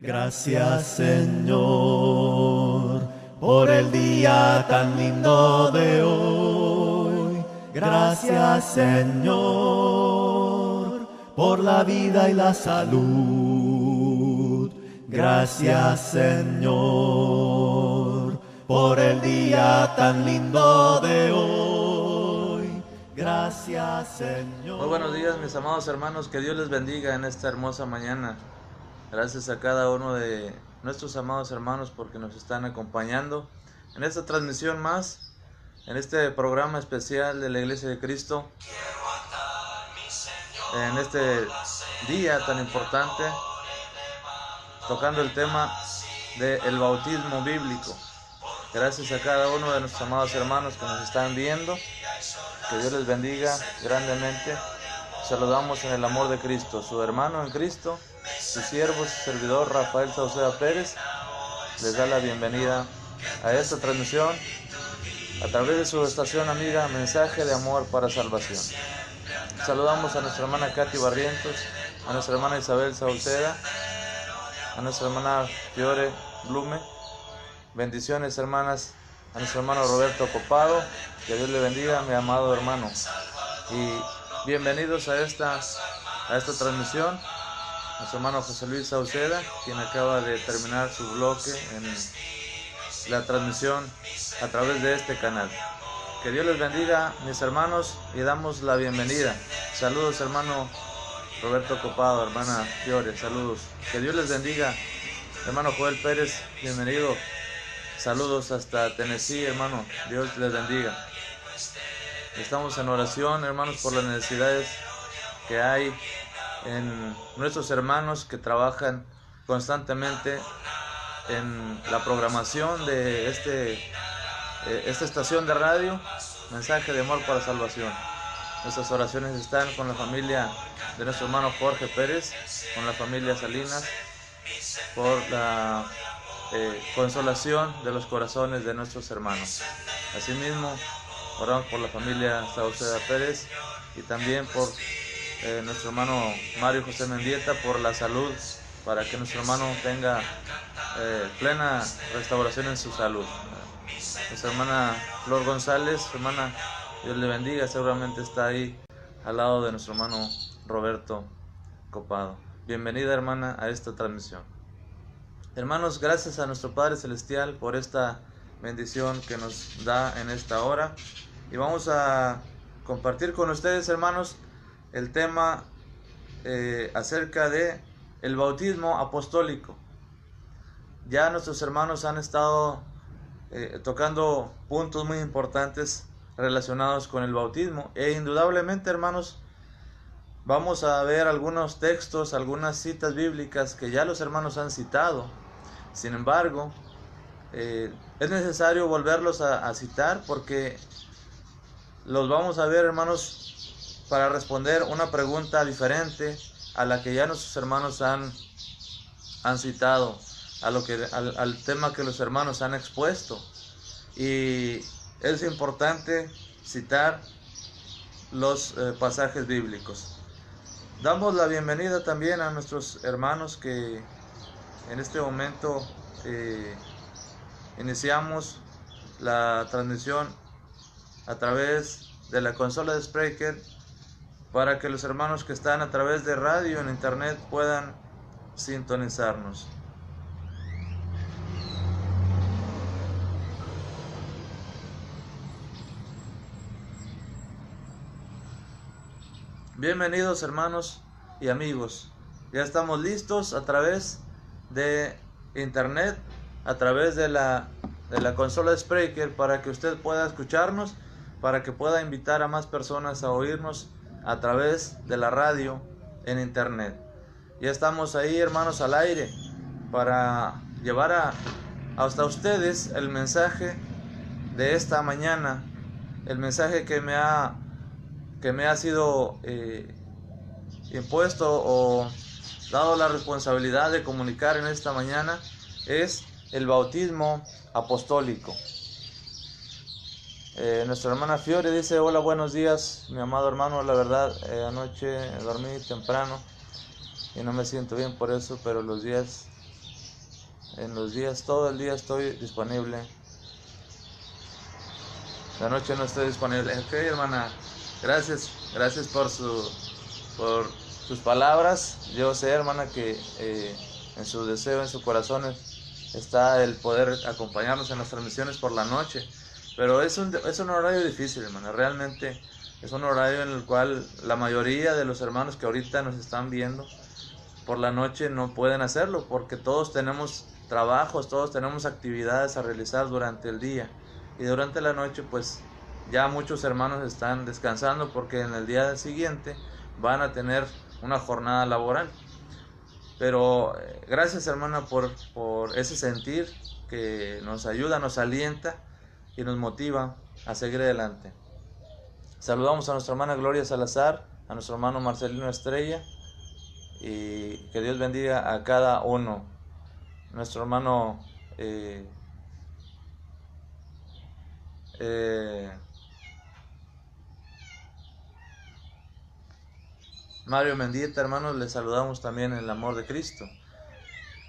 Gracias, Señor, por el día tan lindo de hoy. Gracias, Señor, por la vida y la salud. Gracias, Señor, por el día tan lindo de hoy. Gracias, Señor. Muy buenos días, mis amados hermanos, que Dios les bendiga en esta hermosa mañana. Gracias a cada uno de nuestros amados hermanos porque nos están acompañando en esta transmisión más, en este programa especial de la Iglesia de Cristo, en este día tan importante, tocando el tema del bautismo bíblico. Gracias a cada uno de nuestros amados hermanos que nos están viendo, que Dios les bendiga grandemente. Saludamos en el amor de Cristo, su hermano en Cristo, su siervo, su servidor Rafael Sauceda Pérez, les da la bienvenida a esta transmisión a través de su estación amiga Mensaje de Amor para Salvación. Saludamos a nuestra hermana Katy Barrientos, a nuestra hermana Isabel Sauceda, a nuestra hermana Fiore Blume. Bendiciones, hermanas, a nuestro hermano Roberto Copado, que Dios le bendiga, mi amado hermano. Y bienvenidos a esta transmisión. Nuestro hermano José Luis Sauceda, quien acaba de terminar su bloque en la transmisión a través de este canal. Que Dios les bendiga, mis hermanos, y damos la bienvenida. Saludos, hermano Roberto Copado, hermana Fiore, saludos. Que Dios les bendiga, hermano Joel Pérez, bienvenido. Saludos hasta Tennessee, hermano, Dios les bendiga. Estamos en oración, hermanos, por las necesidades que hay en nuestros hermanos que trabajan constantemente en la programación de esta estación de radio, Mensaje de Amor para Salvación. Nuestras oraciones están con la familia de nuestro hermano Jorge Pérez, con la familia Salinas, por la consolación de los corazones de nuestros hermanos. Asimismo, oramos por la familia Sauceda Pérez y también por nuestro hermano Mario José Mendieta, por la salud, para que nuestro hermano tenga plena restauración en su salud. Nuestra hermana Flor González, hermana, Dios le bendiga, seguramente está ahí al lado de nuestro hermano Roberto Copado. Bienvenida, hermana, a esta transmisión. Hermanos, gracias a nuestro Padre Celestial por esta bendición que nos da en esta hora, y vamos a compartir con ustedes, hermanos, el tema acerca de el bautismo apostólico. Ya nuestros hermanos han estado tocando puntos muy importantes relacionados con el bautismo, e indudablemente, hermanos, vamos a ver algunos textos, algunas citas bíblicas que ya los hermanos han citado. Sin embargo, es necesario volverlos a citar, porque los vamos a ver, hermanos, para responder una pregunta diferente a la que ya nuestros hermanos han citado, al tema que los hermanos han expuesto. Y es importante citar los pasajes bíblicos. Damos la bienvenida también a nuestros hermanos que en este momento iniciamos la transmisión a través de la consola de Spreaker, para que los hermanos que están a través de radio en internet puedan sintonizarnos. Bienvenidos, hermanos y amigos. Ya estamos listos a través de internet, a través de la consola de Spreaker, para que usted pueda escucharnos, para que pueda invitar a más personas a oírnos a través de la radio en internet. Ya estamos ahí, hermanos, al aire para llevar hasta ustedes el mensaje de esta mañana, el mensaje que me ha sido impuesto o dado la responsabilidad de comunicar en esta mañana, es el bautismo apostólico. Nuestra hermana Fiore dice: hola, buenos días, mi amado hermano. La verdad, anoche dormí temprano y no me siento bien por eso, pero los días en los días, todo el día estoy disponible. La noche no estoy disponible. Ok, hermana, gracias por sus palabras. Yo sé, hermana, que en su deseo, en su corazón está el poder acompañarnos en las transmisiones por la noche. Pero es un horario difícil, hermana. Realmente es un horario en el cual la mayoría de los hermanos que ahorita nos están viendo por la noche no pueden hacerlo, porque todos tenemos trabajos, todos tenemos actividades a realizar durante el día, y durante la noche pues ya muchos hermanos están descansando porque en el día siguiente van a tener una jornada laboral. Pero gracias, hermana, por ese sentir que nos ayuda, nos alienta y nos motiva a seguir adelante. Saludamos a nuestra hermana Gloria Salazar, a nuestro hermano Marcelino Estrella, y que Dios bendiga a cada uno. Nuestro hermano Mario Mendieta, hermanos, les saludamos también en el amor de Cristo.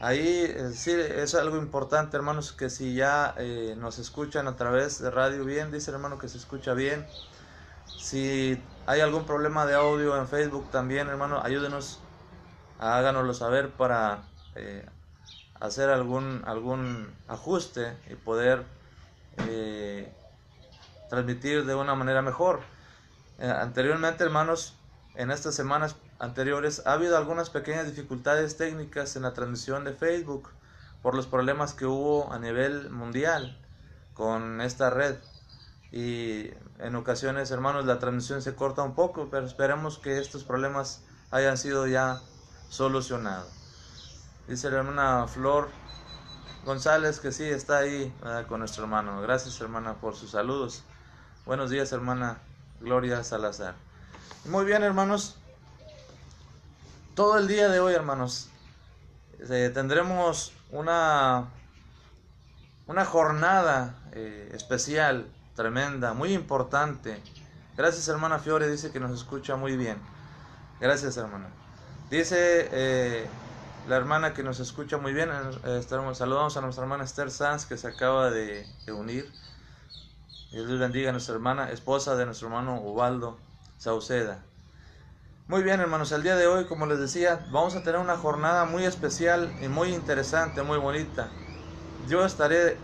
Ahí sí es algo importante, hermanos, que si ya nos escuchan a través de radio bien, dice el hermano que se escucha bien. Si hay algún problema de audio en Facebook también, hermano, ayúdenos, háganoslo saber para hacer algún ajuste y poder transmitir de una manera mejor. Anteriormente, hermanos, en estas semanas anteriores ha habido algunas pequeñas dificultades técnicas en la transmisión de Facebook por los problemas que hubo a nivel mundial con esta red, y en ocasiones, hermanos, la transmisión se corta un poco, pero esperemos que estos problemas hayan sido ya solucionados. Dice la hermana Flor González que sí está ahí con nuestro hermano. Gracias, hermana, por sus saludos. Buenos días, hermana Gloria Salazar. Muy bien, hermanos, todo el día de hoy, hermanos, tendremos una jornada especial, tremenda, muy importante. Gracias, hermana Fiore, dice que nos escucha muy bien. Gracias, hermana. Dice la hermana que nos escucha muy bien. Saludamos a nuestra hermana Esther Sanz, que se acaba de unir. Dios bendiga a nuestra hermana, esposa de nuestro hermano Ubaldo Sauceda. Muy bien, hermanos, el día de hoy, como les decía, vamos a tener una jornada muy especial y muy interesante, muy bonita. Yo estaré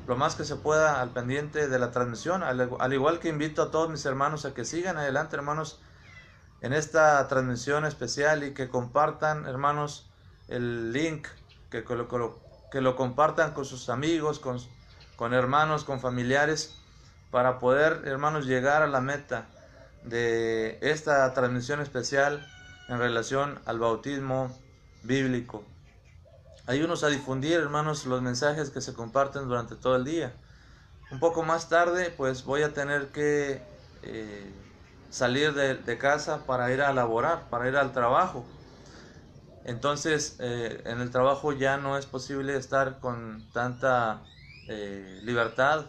lo más que se pueda al pendiente de la transmisión, al igual que invito a todos mis hermanos a que sigan adelante, hermanos, en esta transmisión especial, y que compartan, hermanos, el link, que lo compartan con sus amigos, con hermanos, con familiares, para poder, hermanos, llegar a la meta de esta transmisión especial en relación al bautismo bíblico. Ayúdenos a difundir, hermanos, los mensajes que se comparten durante todo el día. Un poco más tarde, pues voy a tener que salir de casa para ir a laborar, para ir al trabajo. Entonces, en el trabajo ya no es posible estar con tanta libertad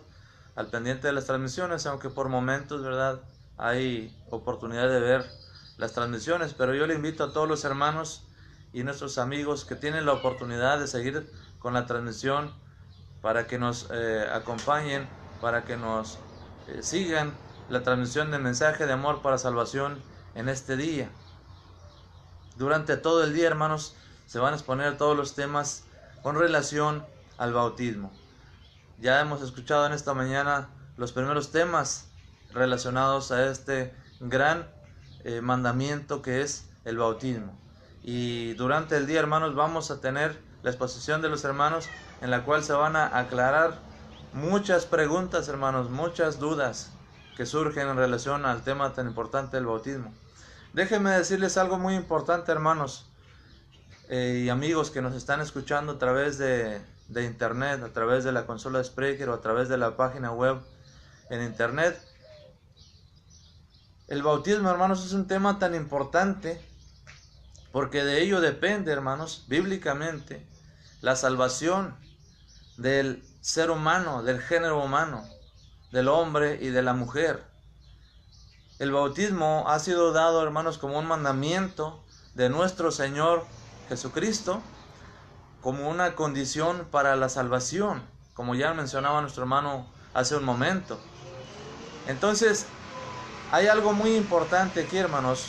al pendiente de las transmisiones, aunque por momentos, ¿verdad?, hay oportunidad de ver las transmisiones. Pero yo le invito a todos los hermanos y nuestros amigos que tienen la oportunidad de seguir con la transmisión, para que nos acompañen, para que nos sigan la transmisión de mensaje de amor para salvación en este día. Durante todo el día, hermanos, se van a exponer todos los temas con relación al bautismo. Ya hemos escuchado en esta mañana los primeros temas relacionados a este gran mandamiento que es el bautismo. Y durante el día, hermanos, vamos a tener la exposición de los hermanos, en la cual se van a aclarar muchas preguntas, hermanos, muchas dudas que surgen en relación al tema tan importante del bautismo. Déjenme decirles algo muy importante, hermanos y amigos que nos están escuchando a través de internet, a través de la consola de Spreaker o a través de la página web en internet. El bautismo, hermanos, es un tema tan importante porque de ello depende, hermanos, bíblicamente, la salvación del ser humano, del género humano, del hombre y de la mujer. El bautismo ha sido dado, hermanos, como un mandamiento de nuestro Señor Jesucristo, como una condición para la salvación, como ya mencionaba nuestro hermano hace un momento. Entonces, hay algo muy importante aquí, hermanos.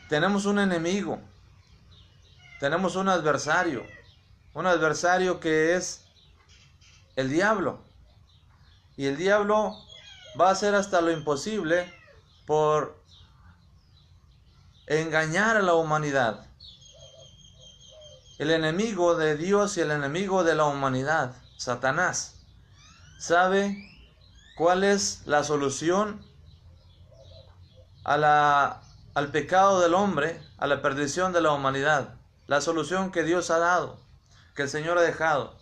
Tenemos un enemigo, tenemos un adversario que es el diablo. Y el diablo va a hacer hasta lo imposible por engañar a la humanidad. El enemigo de Dios y el enemigo de la humanidad, Satanás, sabe cuál es la solución al pecado del hombre, a la perdición de la humanidad. La solución que Dios ha dado, que el Señor ha dejado.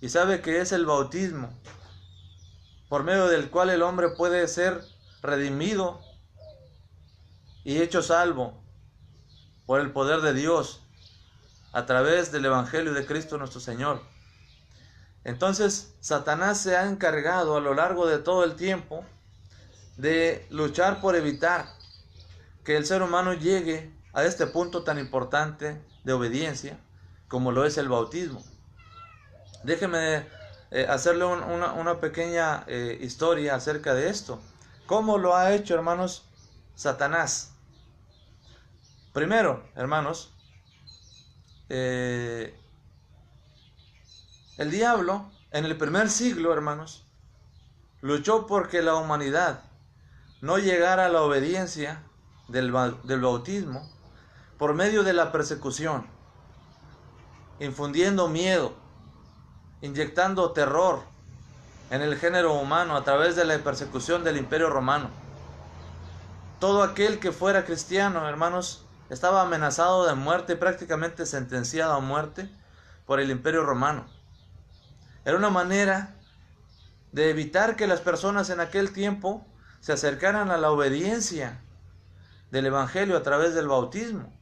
Y sabe que es el bautismo, por medio del cual el hombre puede ser redimido y hecho salvo por el poder de Dios a través del Evangelio de Cristo nuestro Señor. Entonces, Satanás se ha encargado a lo largo de todo el tiempo de luchar por evitar que el ser humano llegue a este punto tan importante de obediencia como lo es el bautismo. Déjeme hacerle una pequeña historia acerca de esto. ¿Cómo lo ha hecho, hermanos, Satanás? Primero, hermanos, el diablo en el primer siglo, hermanos, luchó porque la humanidad no llegara a la obediencia del bautismo por medio de la persecución, infundiendo miedo, inyectando terror en el género humano a través de la persecución del Imperio Romano. Todo aquel que fuera cristiano, hermanos, estaba amenazado de muerte, prácticamente sentenciado a muerte por el Imperio Romano. Era una manera de evitar que las personas en aquel tiempo se acercaran a la obediencia del Evangelio a través del bautismo,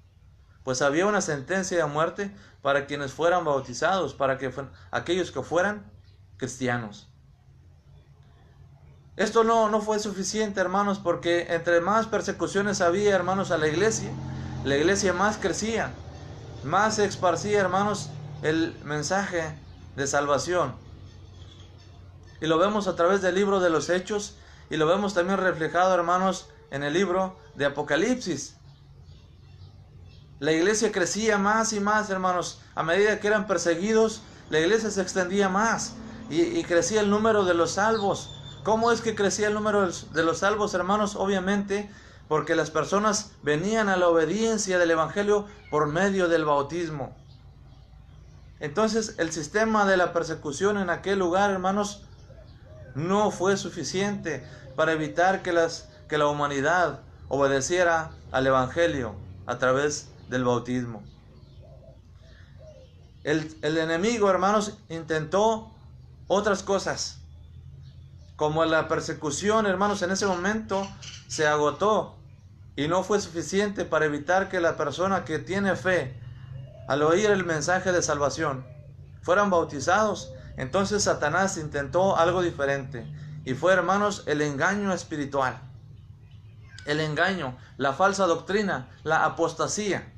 pues había una sentencia de muerte para quienes fueran bautizados, para que aquellos que fueran cristianos. Esto no fue suficiente, hermanos, porque entre más persecuciones había, hermanos, a la iglesia más crecía, más se esparcía, hermanos, el mensaje de salvación. Y lo vemos a través del libro de los Hechos, y lo vemos también reflejado, hermanos, en el libro de Apocalipsis. La iglesia crecía más y más, hermanos. A medida que eran perseguidos, la iglesia se extendía más y crecía el número de los salvos. ¿Cómo es que crecía el número de los salvos, hermanos? Obviamente porque las personas venían a la obediencia del Evangelio por medio del bautismo. Entonces, el sistema de la persecución en aquel lugar, hermanos, no fue suficiente para evitar que la humanidad obedeciera al Evangelio a través del bautismo. El enemigo, hermanos, intentó otras cosas. Como la persecución, hermanos, en ese momento se agotó y no fue suficiente para evitar que la persona que tiene fe, al oír el mensaje de salvación, fueran bautizados. Entonces Satanás intentó algo diferente, y fue, hermanos, el engaño espiritual. El engaño, la falsa doctrina, la apostasía.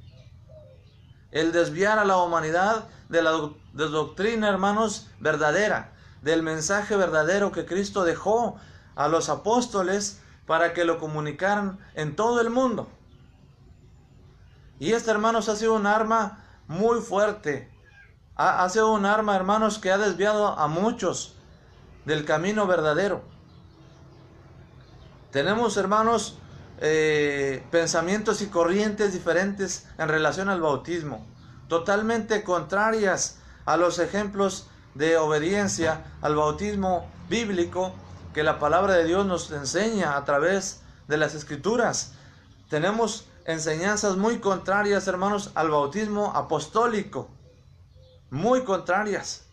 El desviar a la humanidad de la doctrina, hermanos, verdadera, del mensaje verdadero que Cristo dejó a los apóstoles para que lo comunicaran en todo el mundo. Y este, hermanos, ha sido un arma muy fuerte. Ha sido un arma, hermanos, que ha desviado a muchos del camino verdadero. Tenemos, hermanos, pensamientos y corrientes diferentes en relación al bautismo, totalmente contrarias a los ejemplos de obediencia al bautismo bíblico que la palabra de Dios nos enseña a través de las Escrituras. Tenemos enseñanzas muy contrarias, hermanos, al bautismo apostólico, muy contrarias.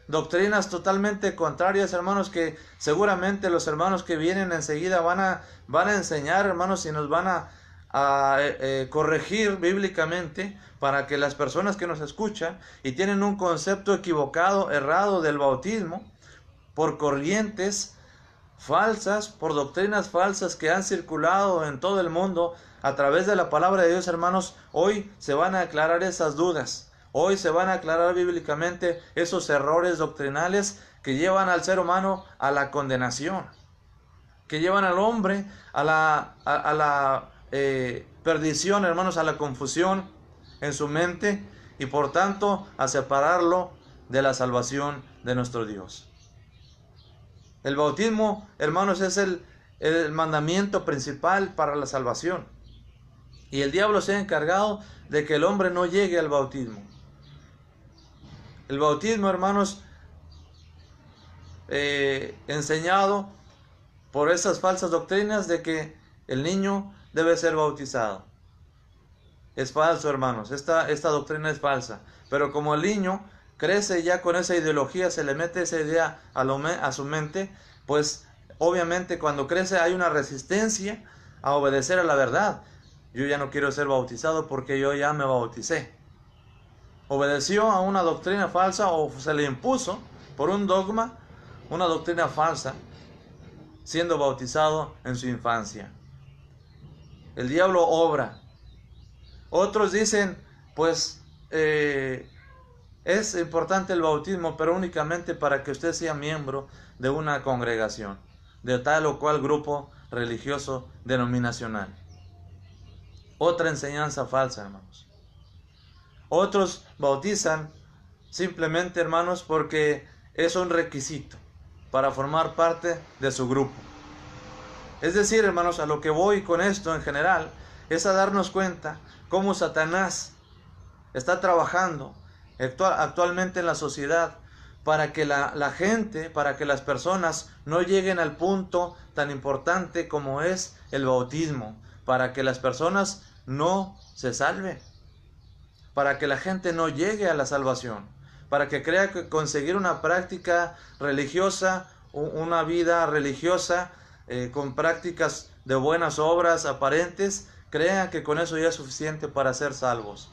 Doctrinas totalmente contrarias, hermanos, que seguramente los hermanos que vienen enseguida van a enseñar, hermanos, y nos van a corregir bíblicamente, para que las personas que nos escuchan y tienen un concepto equivocado, errado del bautismo, por corrientes falsas, por doctrinas falsas que han circulado en todo el mundo a través de la palabra de Dios, hermanos, hoy se van a aclarar esas dudas. Hoy se van a aclarar bíblicamente esos errores doctrinales que llevan al ser humano a la condenación, que llevan al hombre a la perdición, hermanos, a la confusión en su mente y por tanto a separarlo de la salvación de nuestro Dios. El bautismo, hermanos, es el mandamiento principal para la salvación. Y el diablo se ha encargado de que el hombre no llegue al bautismo. El bautismo, hermanos, enseñado por esas falsas doctrinas de que el niño debe ser bautizado. Es falso, hermanos, esta doctrina es falsa. Pero como el niño crece ya con esa ideología, se le mete esa idea a su mente, pues obviamente cuando crece hay una resistencia a obedecer a la verdad. Yo ya no quiero ser bautizado porque yo ya me bauticé. Obedeció a una doctrina falsa o se le impuso por un dogma, una doctrina falsa, siendo bautizado en su infancia. El diablo obra. Otros dicen, pues, es importante el bautismo, pero únicamente para que usted sea miembro de una congregación, de tal o cual grupo religioso denominacional. Otra enseñanza falsa, hermanos. Otros bautizan simplemente, hermanos, porque es un requisito para formar parte de su grupo. Es decir, hermanos, a lo que voy con esto en general es a darnos cuenta cómo Satanás está trabajando actualmente en la sociedad para que la gente, para que las personas no lleguen al punto tan importante como es el bautismo, para que las personas no se salven, para que la gente no llegue a la salvación, para que crea que conseguir una práctica religiosa, una vida religiosa con prácticas de buenas obras aparentes, crea que con eso ya es suficiente para ser salvos.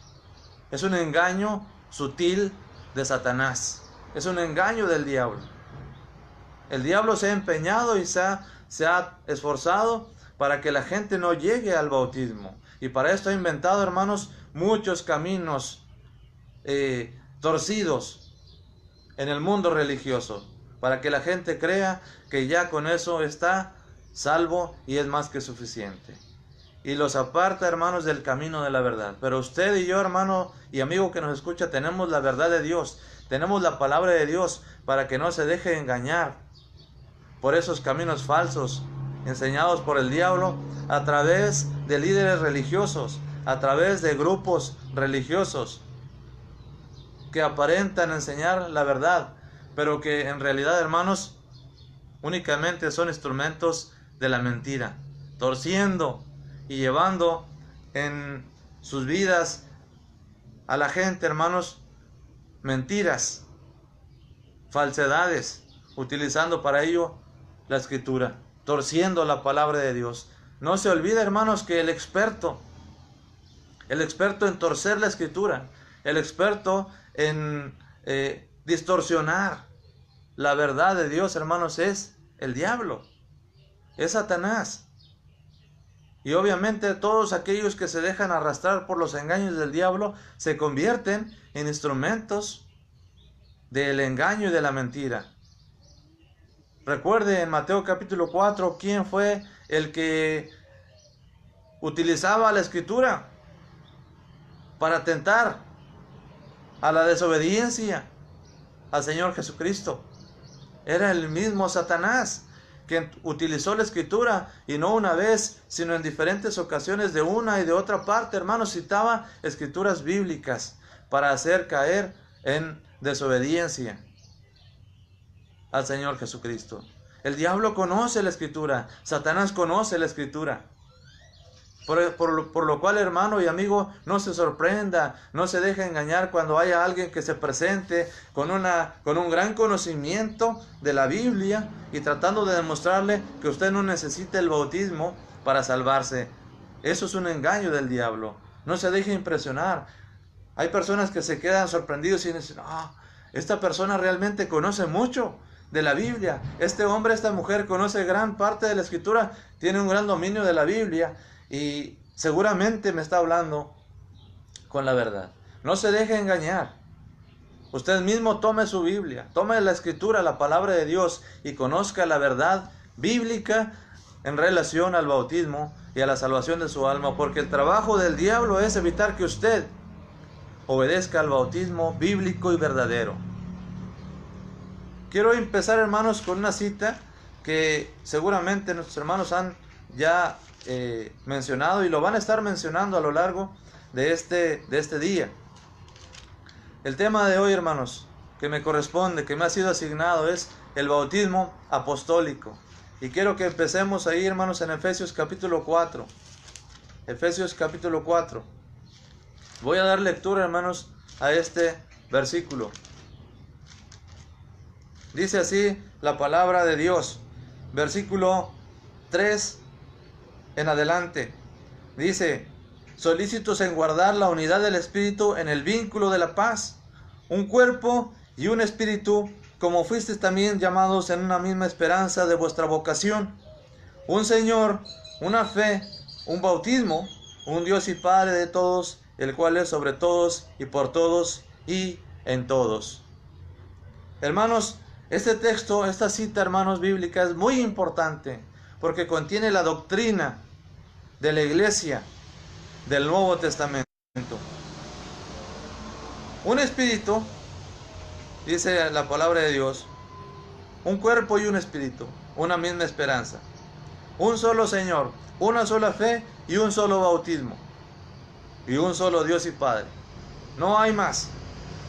Es un engaño sutil de Satanás, es un engaño del diablo. El diablo se ha empeñado y se ha esforzado para que la gente no llegue al bautismo. Y para esto ha inventado, hermanos, muchos caminos torcidos en el mundo religioso, para que la gente crea que ya con eso está salvo y es más que suficiente. Y los aparta, hermanos, del camino de la verdad. Pero usted y yo, hermano y amigo que nos escucha, tenemos la verdad de Dios, tenemos la palabra de Dios, para que no se deje engañar por esos caminos falsos enseñados por el diablo a través de líderes religiosos, a través de grupos religiosos que aparentan enseñar la verdad, pero que en realidad, hermanos, únicamente son instrumentos de la mentira, torciendo y llevando en sus vidas a la gente, hermanos, mentiras, falsedades, utilizando para ello la Escritura, torciendo la palabra de Dios. No se olvide, hermanos, que el experto en torcer la Escritura, el experto en distorsionar la verdad de Dios, hermanos, es el diablo, es Satanás. Y obviamente todos aquellos que se dejan arrastrar por los engaños del diablo se convierten en instrumentos del engaño y de la mentira. Recuerde en Mateo capítulo 4, ¿quién fue el que utilizaba la Escritura para tentar a la desobediencia al Señor Jesucristo? Era el mismo Satanás, quien utilizó la Escritura, y no una vez, sino en diferentes ocasiones, de una y de otra parte, hermanos, citaba escrituras bíblicas para hacer caer en desobediencia al Señor Jesucristo. El diablo conoce la Escritura, Satanás conoce la Escritura. Por lo cual, hermano y amigo, no se sorprenda, no se deje engañar cuando haya alguien que se presente con un gran conocimiento de la Biblia y tratando de demostrarle que usted no necesita el bautismo para salvarse. Eso es un engaño del diablo. No se deje impresionar. Hay personas que se quedan sorprendidos y dicen, esta persona realmente conoce mucho de la Biblia. Este hombre, esta mujer conoce gran parte de la Escritura, tiene un gran dominio de la Biblia. Y seguramente me está hablando con la verdad. No se deje engañar. Usted mismo tome su Biblia, tome la Escritura, la palabra de Dios, y conozca la verdad bíblica en relación al bautismo y a la salvación de su alma, porque el trabajo del diablo es evitar que usted obedezca al bautismo bíblico y verdadero. Quiero empezar, hermanos, con una cita que seguramente nuestros hermanos han ya mencionado y lo van a estar mencionando a lo largo de este día. El tema de hoy, hermanos, que me corresponde, que me ha sido asignado, es el bautismo apostólico. Y quiero que empecemos ahí, hermanos, en Efesios capítulo 4. Efesios capítulo 4. Voy a dar lectura, hermanos, a este versículo. Dice así la palabra de Dios. Versículo 3 en adelante. Dice: solícitos en guardar la unidad del Espíritu en el vínculo de la paz, un cuerpo y un espíritu, como fuisteis también llamados en una misma esperanza de vuestra vocación, un Señor, una fe, un bautismo, un Dios y Padre de todos, el cual es sobre todos y por todos y en todos. Hermanos, este texto, esta cita, hermanos, bíblica es muy importante porque contiene la doctrina de la iglesia del Nuevo Testamento. Un espíritu, dice la palabra de Dios, un cuerpo y un espíritu, una misma esperanza, un solo Señor, una sola fe y un solo bautismo, y un solo Dios y Padre. No hay más.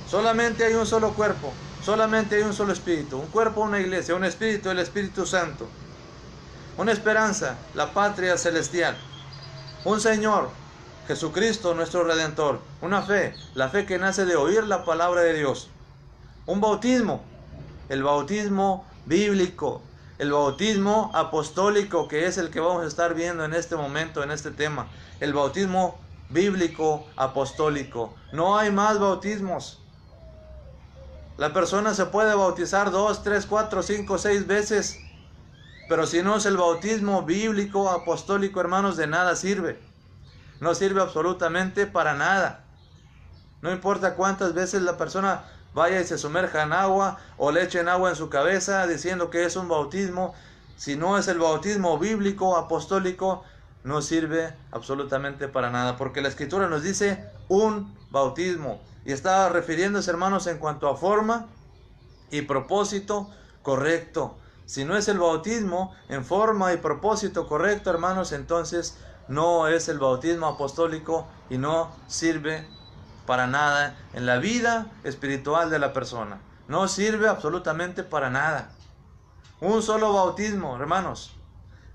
Solamente hay un solo cuerpo, solamente hay un solo espíritu, un cuerpo, una iglesia, un espíritu, el Espíritu Santo, una esperanza, la patria celestial, un Señor, Jesucristo nuestro Redentor, una fe, la fe que nace de oír la palabra de Dios, un bautismo, el bautismo bíblico, el bautismo apostólico, que es el que vamos a estar viendo en este momento, en este tema, el bautismo bíblico apostólico. No hay más bautismos. La persona se puede bautizar 2, 3, 4, 5, 6 veces, pero si no es el bautismo bíblico apostólico, hermanos, de nada sirve. No sirve absolutamente para nada. No importa cuántas veces la persona vaya y se sumerja en agua o le echen agua en su cabeza diciendo que es un bautismo, si no es el bautismo bíblico apostólico, no sirve absolutamente para nada, porque la Escritura nos dice un bautismo, y está refiriéndose, hermanos, en cuanto a forma y propósito correcto. Si no es el bautismo en forma y propósito correcto, hermanos, entonces no es el bautismo apostólico y no sirve para nada en la vida espiritual de la persona. No sirve absolutamente para nada. Un solo bautismo, hermanos,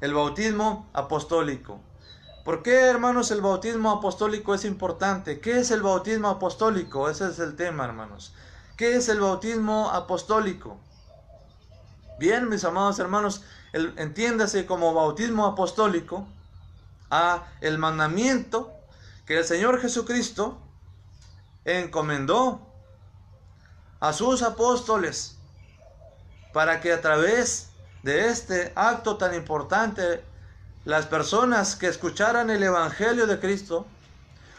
el bautismo apostólico. ¿Por qué, hermanos, el bautismo apostólico es importante? ¿Qué es el bautismo apostólico? Ese es el tema, hermanos. ¿Qué es el bautismo apostólico? Bien, mis amados hermanos, entiéndase como bautismo apostólico a el mandamiento que el Señor Jesucristo encomendó a sus apóstoles para que a través de este acto tan importante las personas que escucharan el Evangelio de Cristo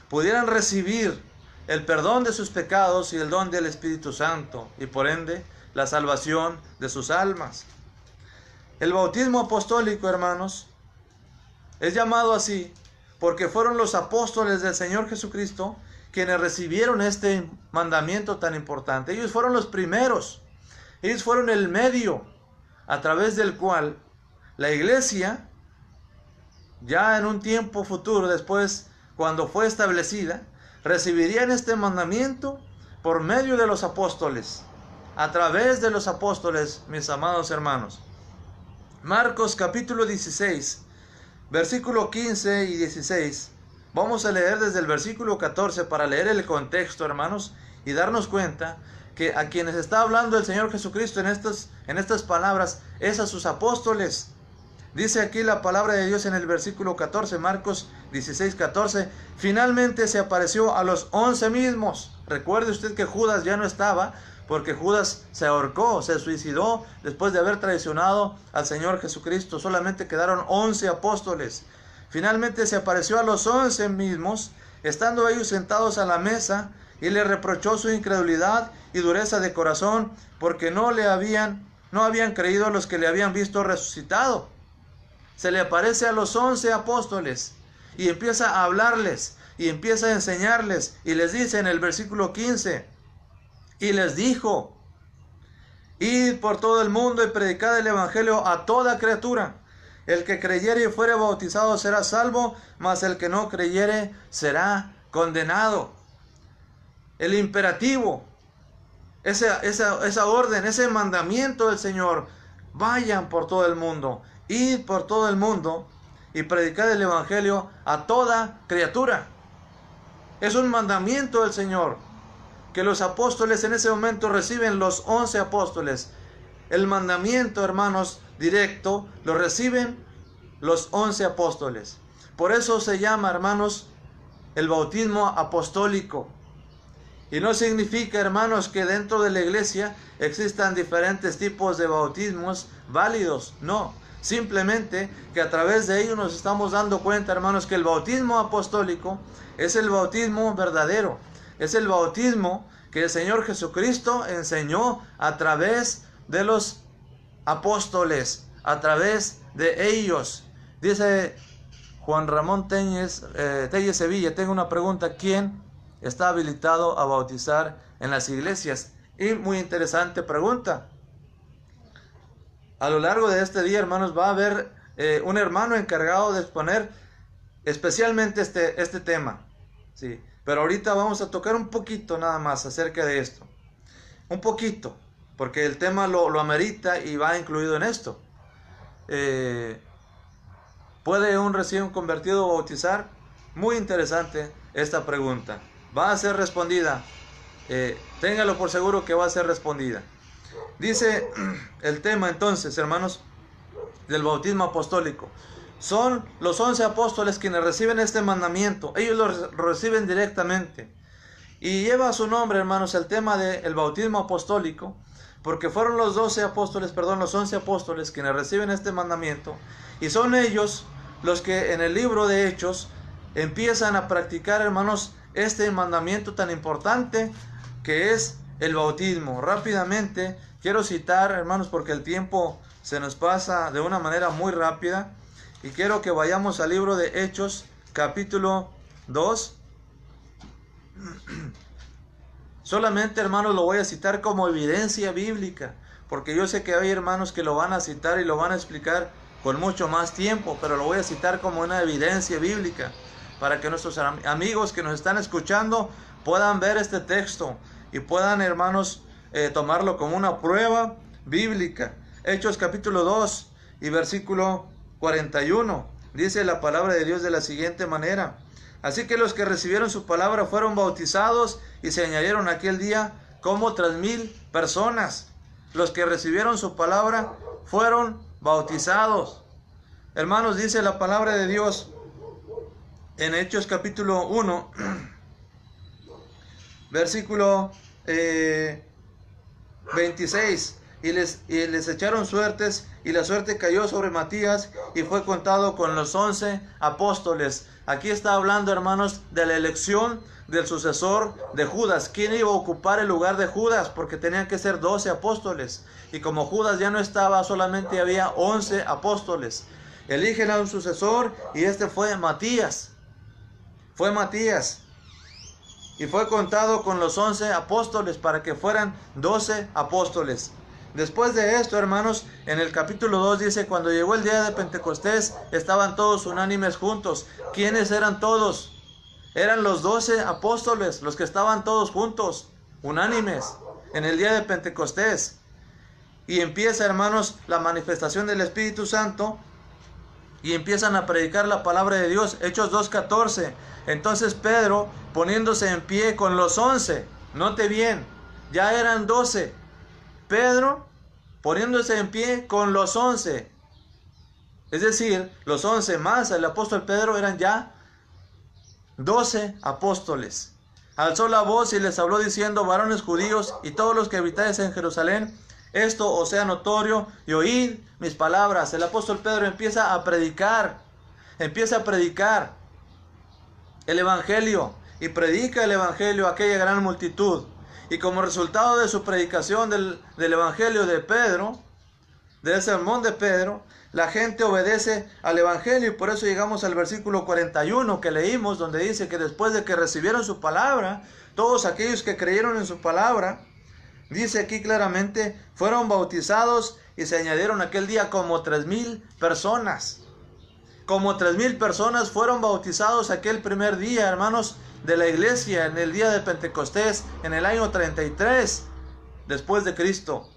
pudieran recibir el perdón de sus pecados y el don del Espíritu Santo, y por ende la salvación de sus almas. El bautismo apostólico, hermanos, es llamado así porque fueron los apóstoles del Señor Jesucristo quienes recibieron este mandamiento tan importante. Ellos fueron los primeros. Ellos fueron el medio a través del cual la iglesia, ya en un tiempo futuro, después, cuando fue establecida, recibirían este mandamiento por medio de los apóstoles, a través de los apóstoles, mis amados hermanos. Marcos capítulo 16, versículo 15 y 16. Vamos a leer desde el versículo 14 para leer el contexto, hermanos, y darnos cuenta que a quienes está hablando el Señor Jesucristo en estas palabras es a sus apóstoles. Dice aquí la palabra de Dios en el versículo 14, Marcos 16, 14. Finalmente se apareció a los 11 mismos. Recuerde usted que Judas ya no estaba, porque Judas se ahorcó, se suicidó después de haber traicionado al Señor Jesucristo. Solamente quedaron 11 apóstoles. Finalmente se apareció a los 11 mismos, estando ellos sentados a la mesa, y le reprochó su incredulidad y dureza de corazón, porque no habían creído los que le habían visto resucitado. Se le aparece a los 11 apóstoles y empieza a hablarles y empieza a enseñarles, y les dice en el versículo 15, y les dijo: id por todo el mundo y predicad el evangelio a toda criatura. El que creyere y fuere bautizado será salvo, mas el que no creyere será condenado. El imperativo, esa orden, ese mandamiento del Señor: vayan por todo el mundo, id por todo el mundo y predicad el evangelio a toda criatura. Es un mandamiento del Señor que los apóstoles en ese momento reciben, los 11 apóstoles. El mandamiento, hermanos, directo, lo reciben los 11 apóstoles. Por eso se llama, hermanos, el bautismo apostólico. Y no significa, hermanos, que dentro de la iglesia existan diferentes tipos de bautismos válidos. No, simplemente que a través de ello nos estamos dando cuenta, hermanos, que el bautismo apostólico es el bautismo verdadero. Es el bautismo que el Señor Jesucristo enseñó a través de los apóstoles, a través de ellos. Dice Juan Ramón Telles Sevilla: tengo una pregunta, ¿quién está habilitado a bautizar en las iglesias? Y muy interesante pregunta. A lo largo de este día, hermanos, va a haber un hermano encargado de exponer especialmente este tema. Sí, pero ahorita vamos a tocar un poquito nada más acerca de esto. Un poquito, porque el tema lo amerita y va incluido en esto. ¿Puede un recién convertido bautizar? Muy interesante esta pregunta. Va a ser respondida. Téngalo por seguro que va a ser respondida. Dice el tema entonces, hermanos, del bautismo apostólico. Son los 11 apóstoles quienes reciben este mandamiento. Ellos lo reciben directamente. Y lleva su nombre, hermanos, el tema del bautismo apostólico, porque fueron los 11 apóstoles quienes reciben este mandamiento. Y son ellos los que en el libro de Hechos empiezan a practicar, hermanos, este mandamiento tan importante que es el bautismo. Rápidamente quiero citar, hermanos, porque el tiempo se nos pasa de una manera muy rápida, y quiero que vayamos al libro de Hechos, capítulo 2. Solamente, hermanos, lo voy a citar como evidencia bíblica, porque yo sé que hay hermanos que lo van a citar y lo van a explicar con mucho más tiempo, pero lo voy a citar como una evidencia bíblica, para que nuestros amigos que nos están escuchando puedan ver este texto y puedan, hermanos, tomarlo como una prueba bíblica. Hechos capítulo 2 y versículo 41, dice la palabra de Dios de la siguiente manera: así que los que recibieron su palabra fueron bautizados, y se añadieron aquel día como 3,000 personas. Los que recibieron su palabra fueron bautizados. Hermanos, dice la palabra de Dios en Hechos capítulo 1, versículo 26. Y les echaron suertes, y la suerte cayó sobre Matías, y fue contado con los 11 apóstoles. Aquí está hablando, hermanos, de la elección del sucesor de Judas. ¿Quién iba a ocupar el lugar de Judas? Porque tenían que ser 12 apóstoles. Y como Judas ya no estaba, solamente había 11 apóstoles. Eligen a un sucesor, y este fue Matías. Fue Matías. Y fue contado con los 11 apóstoles para que fueran 12 apóstoles. Después de esto, hermanos, en el capítulo 2 dice: cuando llegó el día de Pentecostés, estaban todos unánimes juntos. ¿Quiénes eran todos? Eran los 12 apóstoles, los que estaban todos juntos, unánimes, en el día de Pentecostés. Y empieza, hermanos, la manifestación del Espíritu Santo, y empiezan a predicar la palabra de Dios. Hechos 2:14. Entonces Pedro, poniéndose en pie con los 11, note bien, ya eran 12. Pedro poniéndose en pie con los 11, es decir, los 11 más el apóstol Pedro eran ya 12 apóstoles. Alzó la voz y les habló diciendo: varones judíos y todos los que habitáis en Jerusalén, esto os sea notorio, y oíd mis palabras. El apóstol Pedro empieza a predicar el evangelio, y predica el evangelio a aquella gran multitud. Y como resultado de su predicación del evangelio de Pedro, del sermón de Pedro, la gente obedece al evangelio, y por eso llegamos al versículo 41 que leímos, donde dice que después de que recibieron su palabra, todos aquellos que creyeron en su palabra, dice aquí claramente, fueron bautizados y se añadieron aquel día como 3,000 personas. Como 3,000 personas fueron bautizados aquel primer día, hermanos, de la iglesia, en el día de Pentecostés, en el año 33 después de Cristo.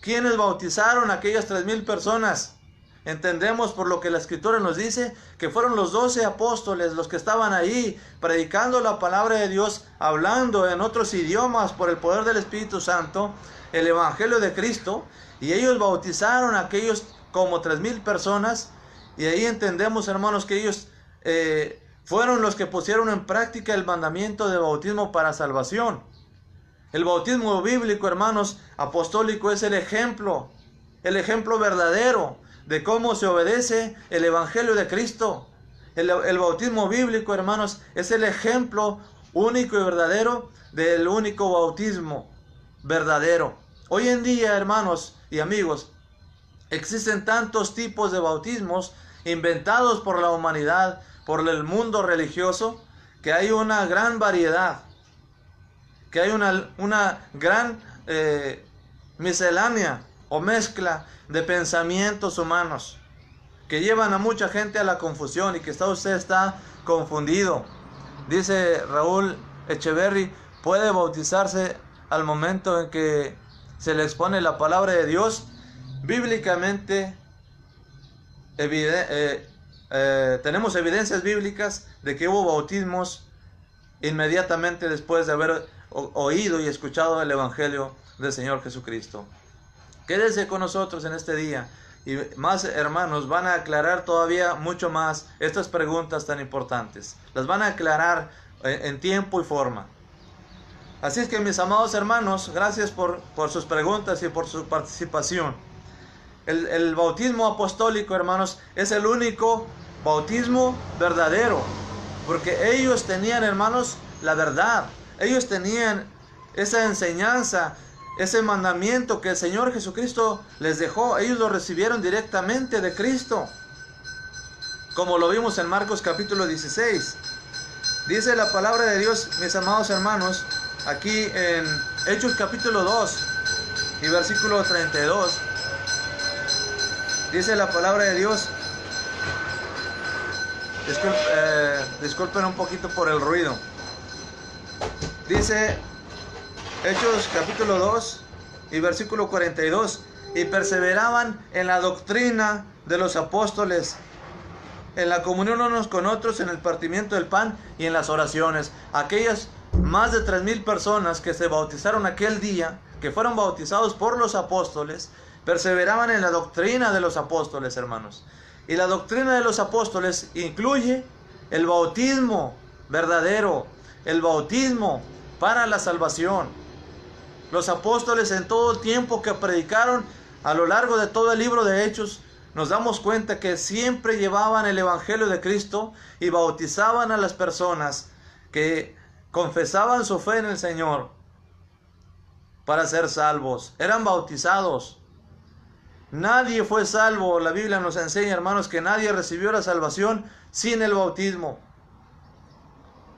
¿Quiénes bautizaron a aquellas 3,000 personas? Entendemos por lo que la Escritura nos dice que fueron los 12 apóstoles los que estaban ahí predicando la palabra de Dios, hablando en otros idiomas por el poder del Espíritu Santo, el evangelio de Cristo, y ellos bautizaron a aquellos como 3,000 personas. Y ahí entendemos, hermanos, que ellos fueron los que pusieron en práctica el mandamiento de bautismo para salvación. El bautismo bíblico, hermanos, apostólico, es el ejemplo verdadero de cómo se obedece el evangelio de Cristo. El bautismo bíblico, hermanos, es el ejemplo único y verdadero del único bautismo verdadero. Hoy en día, hermanos y amigos, existen tantos tipos de bautismos inventados por la humanidad, por el mundo religioso, que hay una gran variedad, que hay una gran miscelánea o mezcla de pensamientos humanos que llevan a mucha gente a la confusión, y que usted está confundido. Dice Raúl Echeverry, puede bautizarse al momento en que se le expone la palabra de Dios. Bíblicamente tenemos evidencias bíblicas de que hubo bautismos inmediatamente después de haber oído y escuchado el evangelio del Señor Jesucristo. Quédese con nosotros en este día, y más hermanos van a aclarar todavía mucho más estas preguntas tan importantes. Las van a aclarar en tiempo y forma. Así es que, mis amados hermanos, gracias por sus preguntas y por su participación. El bautismo apostólico, hermanos, es el único bautismo verdadero, porque ellos tenían, hermanos, la verdad. Ellos tenían esa enseñanza, ese mandamiento que el Señor Jesucristo les dejó. Ellos lo recibieron directamente de Cristo, como lo vimos en Marcos capítulo 16. Dice la palabra de Dios, mis amados hermanos, aquí en Hechos capítulo 2 y versículo 32. Dice la palabra de Dios, disculpen un poquito por el ruido. Dice Hechos capítulo 2 y versículo 42, y perseveraban en la doctrina de los apóstoles, en la comunión unos con otros, en el partimiento del pan y en las oraciones. Aquellas más de 3,000 personas que se bautizaron aquel día, que fueron bautizados por los apóstoles, perseveraban en la doctrina de los apóstoles, hermanos. Y la doctrina de los apóstoles incluye el bautismo verdadero, el bautismo para la salvación. Los apóstoles, en todo el tiempo que predicaron a lo largo de todo el libro de Hechos, nos damos cuenta que siempre llevaban el evangelio de Cristo y bautizaban a las personas que confesaban su fe en el Señor para ser salvos. Eran bautizados. Nadie fue salvo. La Biblia nos enseña, hermanos, que nadie recibió la salvación sin el bautismo.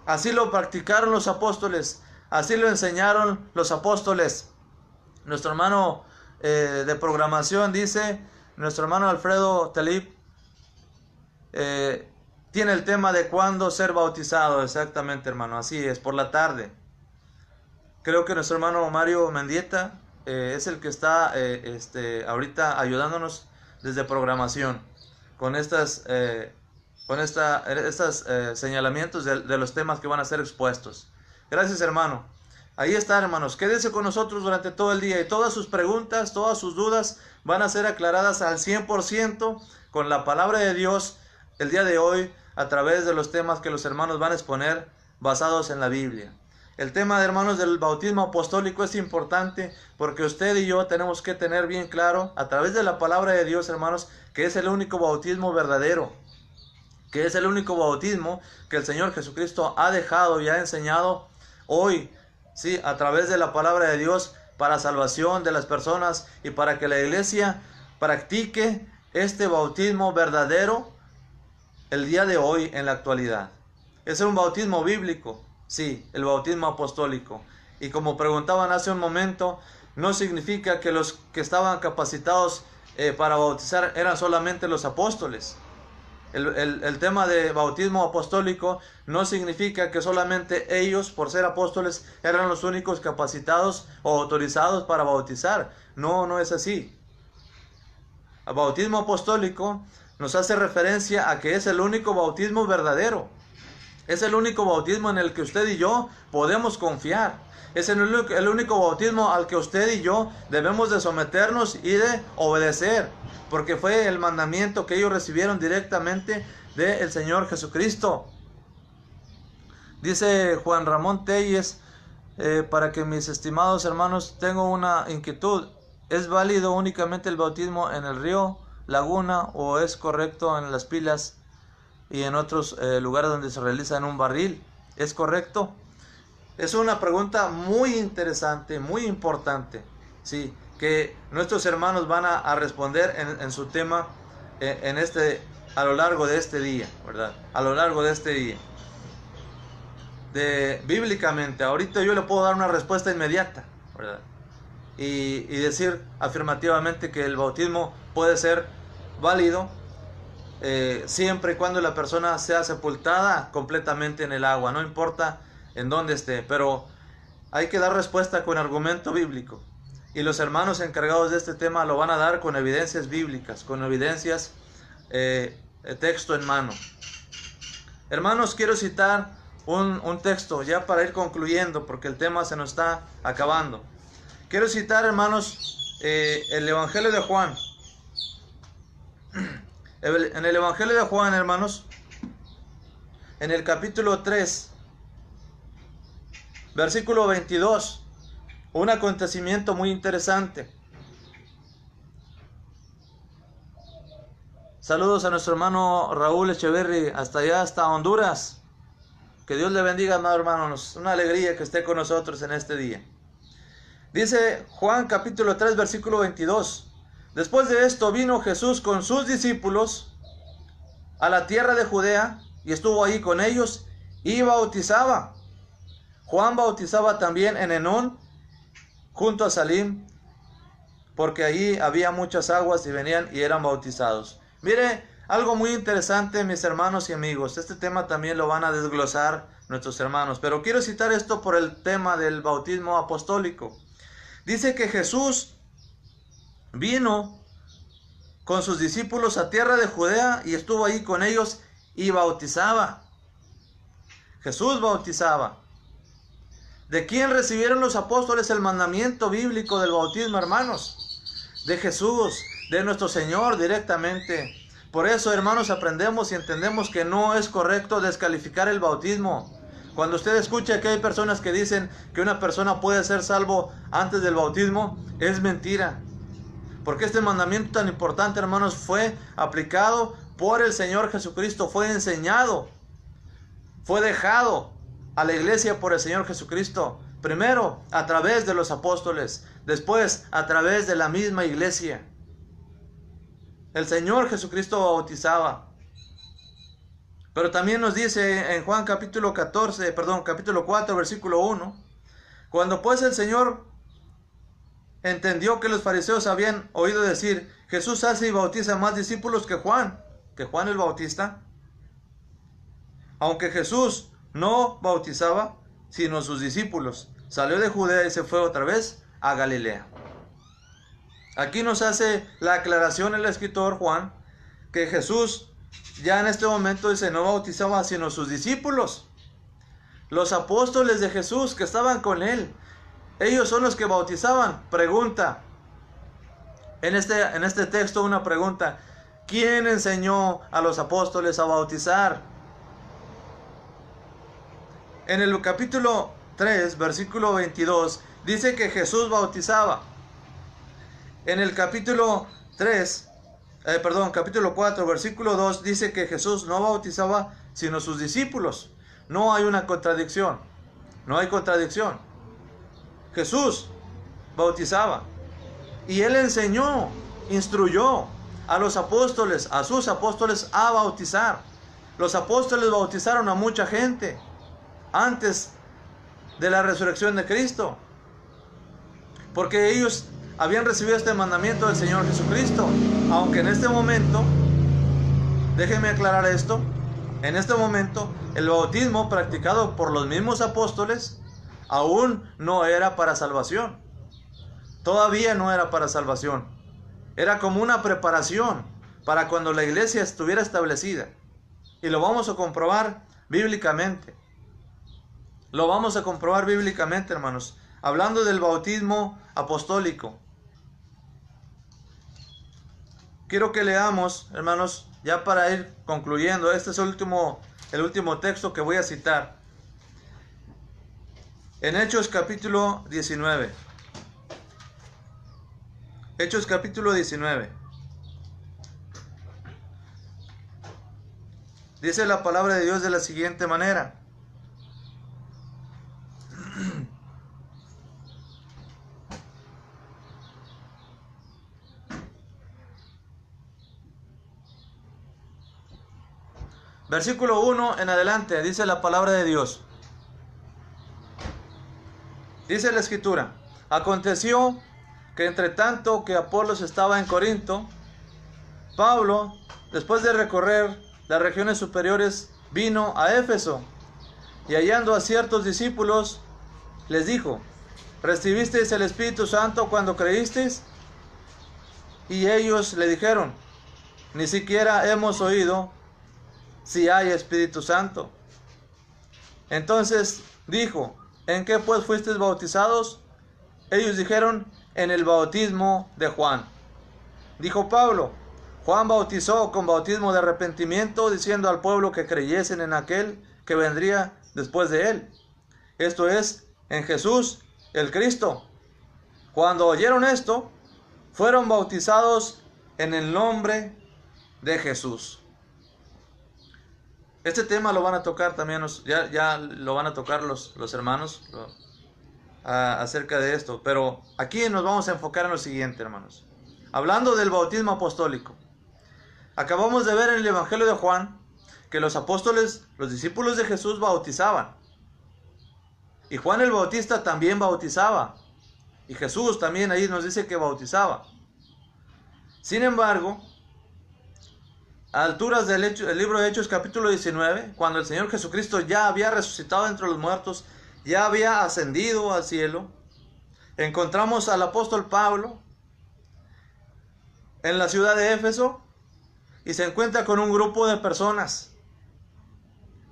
Así lo practicaron los apóstoles, así lo enseñaron los apóstoles. Nuestro hermano de programación dice, nuestro hermano Alfredo Talib, tiene el tema de cuándo ser bautizado. Exactamente, hermano, así es, por la tarde. Creo que nuestro hermano Mario Mendieta es el que está ahorita ayudándonos desde programación con estos señalamientos de los temas que van a ser expuestos. Gracias, hermano. Ahí está, hermanos. Quédese con nosotros durante todo el día, y todas sus preguntas, todas sus dudas van a ser aclaradas al 100% con la palabra de Dios el día de hoy, a través de los temas que los hermanos van a exponer basados en la Biblia. El tema, de hermanos, del bautismo apostólico es importante porque usted y yo tenemos que tener bien claro, a través de la palabra de Dios, hermanos, que es el único bautismo verdadero. que es el único bautismo que el Señor Jesucristo ha dejado y ha enseñado hoy, sí, a través de la palabra de Dios, para salvación de las personas y para que la iglesia practique este bautismo verdadero el día de hoy en la actualidad. Es un bautismo bíblico, sí, el bautismo apostólico. Y como preguntaban hace un momento, no significa que los que estaban capacitados para bautizar eran solamente los apóstoles. El tema de bautismo apostólico no significa que solamente ellos, por ser apóstoles, eran los únicos capacitados o autorizados para bautizar. No, no es así. El bautismo apostólico nos hace referencia a que es el único bautismo verdadero. Es el único bautismo en el que usted y yo podemos confiar. Es el único bautismo al que usted y yo debemos de someternos y de obedecer, porque fue el mandamiento que ellos recibieron directamente del Señor Jesucristo. Dice Juan Ramón Telles, para que mis estimados hermanos, tengo una inquietud. ¿Es válido únicamente el bautismo en el río, laguna, o es correcto en las pilas y en otros lugares donde se realiza en un barril? ¿Es correcto? Es una pregunta muy interesante, muy importante, sí, que nuestros hermanos van a responder en su tema a lo largo de este día, ¿verdad? A lo largo de este día. Bíblicamente, ahorita yo le puedo dar una respuesta inmediata, ¿verdad? Y decir afirmativamente que el bautismo puede ser válido siempre y cuando la persona sea sepultada completamente en el agua, no importa en dónde esté, pero hay que dar respuesta con argumento bíblico, y los hermanos encargados de este tema lo van a dar con evidencias bíblicas, con evidencias texto en mano. Hermanos, quiero citar un texto ya para ir concluyendo, porque el tema se nos está acabando. Quiero citar, hermanos, el Evangelio de Juan. En el Evangelio de Juan, hermanos, en el capítulo 3, versículo 22, un acontecimiento muy interesante. Saludos a nuestro hermano Raúl Echeverry, hasta allá, hasta Honduras. Que Dios le bendiga, amado hermano. Es una alegría que esté con nosotros en este día. Dice Juan capítulo 3, versículo 22. Después de esto vino Jesús con sus discípulos a la tierra de Judea y estuvo ahí con ellos y bautizaba. Juan bautizaba también en Enón, junto a Salim, porque allí había muchas aguas y venían y eran bautizados. Mire, algo muy interesante, mis hermanos y amigos. Este tema también lo van a desglosar nuestros hermanos, pero quiero citar esto por el tema del bautismo apostólico. Dice que Jesús vino con sus discípulos a tierra de Judea y estuvo ahí con ellos y bautizaba. Jesús bautizaba. ¿De quién recibieron los apóstoles el mandamiento bíblico del bautismo, hermanos? De Jesús, de nuestro Señor directamente. Por eso, hermanos, aprendemos y entendemos que no es correcto descalificar el bautismo. Cuando usted escucha que hay personas que dicen que una persona puede ser salvo antes del bautismo, es mentira. Porque este mandamiento tan importante, hermanos, fue aplicado por el Señor Jesucristo, fue enseñado, fue dejado a la iglesia por el Señor Jesucristo, primero a través de los apóstoles, después a través de la misma iglesia. El Señor Jesucristo bautizaba. Pero también nos dice en Juan capítulo 4, versículo 1, cuando pues el Señor entendió que los fariseos habían oído decir, Jesús hace y bautiza más discípulos que Juan el Bautista, aunque Jesús no bautizaba, sino sus discípulos, salió de Judea y se fue otra vez a Galilea. Aquí nos hace la aclaración el escritor Juan, que Jesús ya en este momento dice, no bautizaba sino sus discípulos, los apóstoles de Jesús que estaban con él. Ellos son los que bautizaban. Pregunta, en este texto una pregunta, ¿quién enseñó a los apóstoles a bautizar? En el capítulo 3, versículo 22, dice que Jesús bautizaba. En el capítulo 3, capítulo 4, versículo 2, dice que Jesús no bautizaba sino sus discípulos. No hay una contradicción. No hay contradicción. Jesús bautizaba. Y Él enseñó, instruyó a los apóstoles, a sus apóstoles, a bautizar. Los apóstoles bautizaron a mucha gente antes de la resurrección de Cristo, porque ellos habían recibido este mandamiento del Señor Jesucristo. Aunque en este momento, déjenme aclarar esto, en este momento el bautismo practicado por los mismos apóstoles aún no era para salvación. Todavía no era para salvación. Era como una preparación para cuando la iglesia estuviera establecida. Y lo vamos a comprobar bíblicamente. Lo vamos a comprobar bíblicamente, hermanos. Hablando del bautismo apostólico. Quiero que leamos, hermanos, ya para ir concluyendo. Este es el último texto que voy a citar. En Hechos capítulo 19. Hechos capítulo 19. Dice la palabra de Dios de la siguiente manera. Versículo 1 en adelante, dice la palabra de Dios. Dice la escritura: aconteció que entre tanto que Apolos estaba en Corinto, Pablo, después de recorrer las regiones superiores, vino a Éfeso, y hallando a ciertos discípulos, les dijo: ¿recibisteis el Espíritu Santo cuando creísteis? Y ellos le dijeron: ni siquiera hemos oído si hay Espíritu Santo. Entonces dijo: ¿en qué pues fuisteis bautizados? Ellos dijeron: en el bautismo de Juan. Dijo Pablo: Juan bautizó con bautismo de arrepentimiento, diciendo al pueblo que creyesen en aquel que vendría después de él, esto es, en Jesús el Cristo. Cuando oyeron esto, fueron bautizados en el nombre de Jesús. Este tema lo van a tocar también, ya lo van a tocar los hermanos acerca de esto. Pero aquí nos vamos a enfocar en lo siguiente, hermanos. Hablando del bautismo apostólico. Acabamos de ver en el Evangelio de Juan que los apóstoles, los discípulos de Jesús bautizaban. Y Juan el Bautista también bautizaba. Y Jesús también ahí nos dice que bautizaba. Sin embargo, a alturas del libro de Hechos capítulo 19, cuando el Señor Jesucristo ya había resucitado entre los muertos, ya había ascendido al cielo, encontramos al apóstol Pablo en la ciudad de Éfeso y se encuentra con un grupo de personas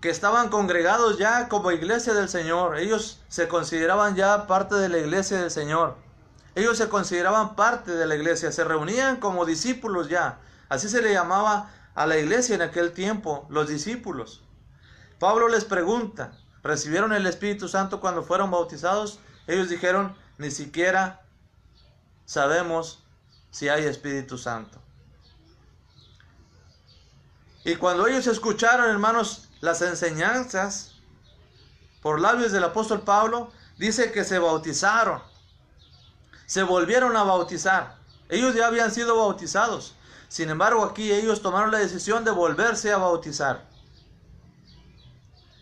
que estaban congregados ya como iglesia del Señor. Ellos se consideraban ya parte de la iglesia del Señor. Ellos se consideraban parte de la iglesia, se reunían como discípulos ya. Así se le llamaba a la iglesia en aquel tiempo, los discípulos. Pablo les pregunta: ¿recibieron el Espíritu Santo cuando fueron bautizados? Ellos dijeron: ni siquiera sabemos si hay Espíritu Santo. Y cuando ellos escucharon, hermanos, las enseñanzas por labios del apóstol Pablo, dice que se bautizaron, se volvieron a bautizar. Ellos ya habían sido bautizados. Sin embargo, aquí ellos tomaron la decisión de volverse a bautizar.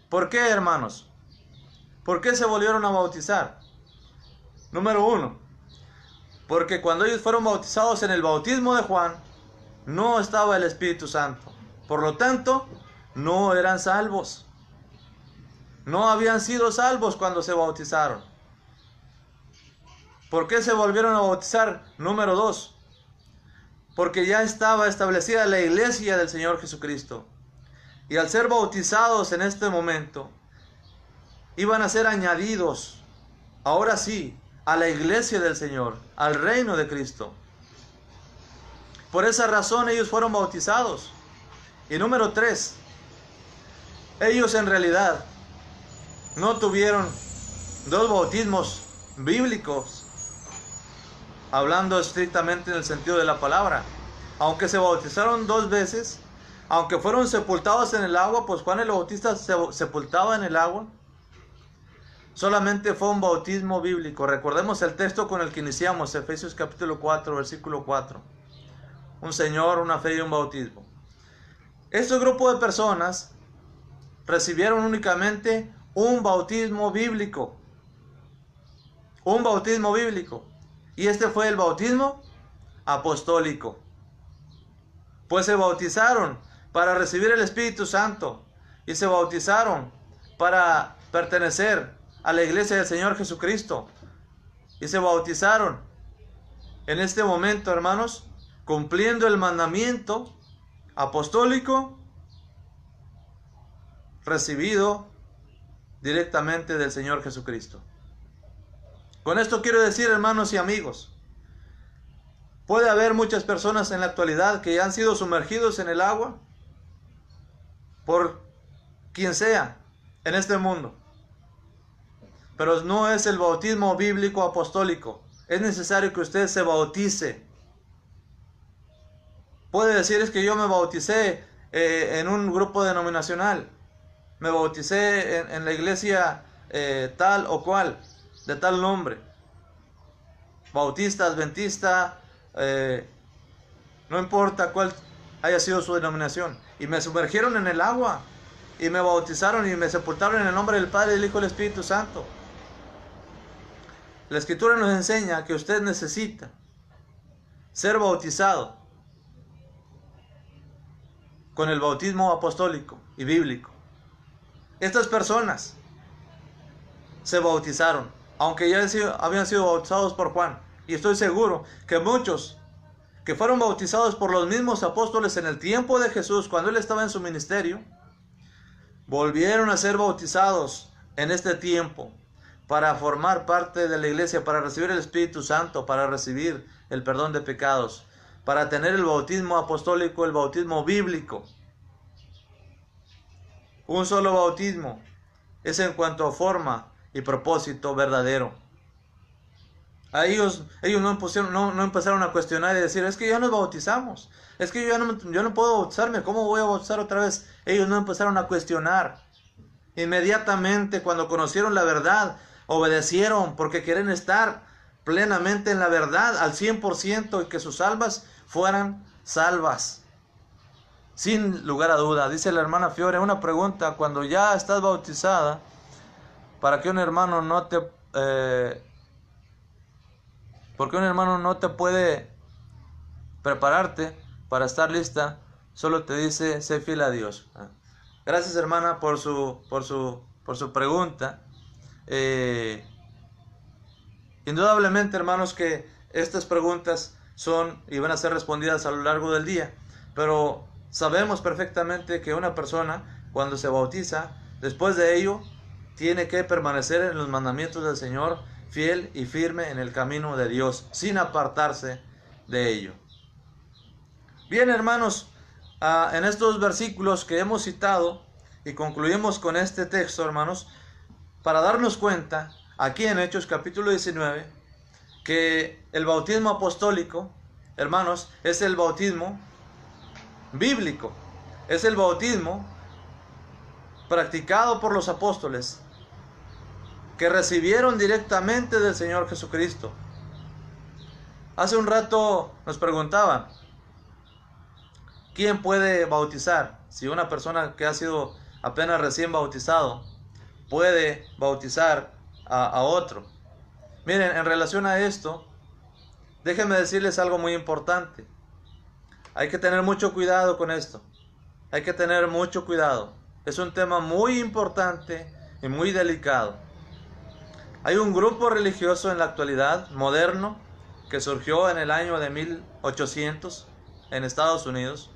¿Por qué, hermanos? ¿Por qué se volvieron a bautizar? Número 1, porque cuando ellos fueron bautizados en el bautismo de Juan, no estaba el Espíritu Santo. Por lo tanto, no eran salvos. No habían sido salvos cuando se bautizaron. ¿Por qué se volvieron a bautizar? Número 2, porque ya estaba establecida la iglesia del Señor Jesucristo. Y al ser bautizados en este momento, iban a ser añadidos, ahora sí, a la iglesia del Señor, al reino de Cristo. Por esa razón ellos fueron bautizados. Y número 3, ellos en realidad no tuvieron dos bautismos bíblicos, hablando estrictamente en el sentido de la palabra. aunque se bautizaron 2 veces, aunque fueron sepultados en el agua, pues Juan el Bautista se sepultaba en el agua, solamente fue un bautismo bíblico. Recordemos el texto con el que iniciamos, Efesios capítulo 4, versículo 4. Un Señor, una fe y un bautismo. Este grupo de personas recibieron únicamente un bautismo bíblico. Un bautismo bíblico. Y este fue el bautismo apostólico. Pues se bautizaron para recibir el Espíritu Santo. Y se bautizaron para pertenecer a la iglesia del Señor Jesucristo. Y se bautizaron en este momento, hermanos, cumpliendo el mandamiento apostólico recibido directamente del Señor Jesucristo. Con esto quiero decir, hermanos y amigos, puede haber muchas personas en la actualidad que han sido sumergidos en el agua por quien sea en este mundo, pero no es el bautismo bíblico apostólico. Es necesario que usted se bautice. Puede decir, es que yo me bauticé en un grupo denominacional, me bauticé en la iglesia tal o cual, de tal nombre, bautista, adventista, no importa cuál haya sido su denominación, y me sumergieron en el agua, y me bautizaron y me sepultaron en el nombre del Padre, del Hijo y del Espíritu Santo. La Escritura nos enseña que usted necesita ser bautizado con el bautismo apostólico y bíblico. Estas personas se bautizaron, aunque ya habían sido bautizados por Juan. Y estoy seguro que muchos que fueron bautizados por los mismos apóstoles en el tiempo de Jesús, cuando Él estaba en su ministerio, volvieron a ser bautizados en este tiempo para formar parte de la iglesia, para recibir el Espíritu Santo, para recibir el perdón de pecados, para tener el bautismo apostólico, el bautismo bíblico. Un solo bautismo es en cuanto a forma y propósito verdadero. A ellos no empezaron a cuestionar y decir, es que ya nos bautizamos, es que yo no puedo bautizarme, ¿cómo voy a bautizar otra vez? Ellos no empezaron a cuestionar. Inmediatamente cuando conocieron la verdad, obedecieron, porque quieren estar plenamente en la verdad, al 100%, y que sus almas fueran salvas. Sin lugar a duda. Dice la hermana Fiore, una pregunta: cuando ya estás bautizada, ¿para qué un hermano no te... ¿por qué un hermano no te puede prepararte para estar lista? Solo te dice, sé fiel a Dios. Gracias, hermana, por su pregunta. Indudablemente, hermanos, que estas preguntas son y van a ser respondidas a lo largo del día, pero sabemos perfectamente que una persona, cuando se bautiza, después de ello tiene que permanecer en los mandamientos del Señor, fiel y firme en el camino de Dios, sin apartarse de ello. Bien, hermanos, en estos versículos que hemos citado, y concluimos con este texto, hermanos, para darnos cuenta, aquí en Hechos capítulo 19, que el bautismo apostólico, hermanos, es el bautismo bíblico, es el bautismo practicado por los apóstoles, que recibieron directamente del Señor Jesucristo. Hace un rato nos preguntaban, ¿quién puede bautizar? Si una persona que ha sido apenas recién bautizado puede bautizar a otro. Miren, en relación a esto, déjenme decirles algo muy importante. Hay que tener mucho cuidado con esto. Hay que tener mucho cuidado. Es un tema muy importante y muy delicado. Hay un grupo religioso en la actualidad, moderno, que surgió en el año de 1800 en Estados Unidos,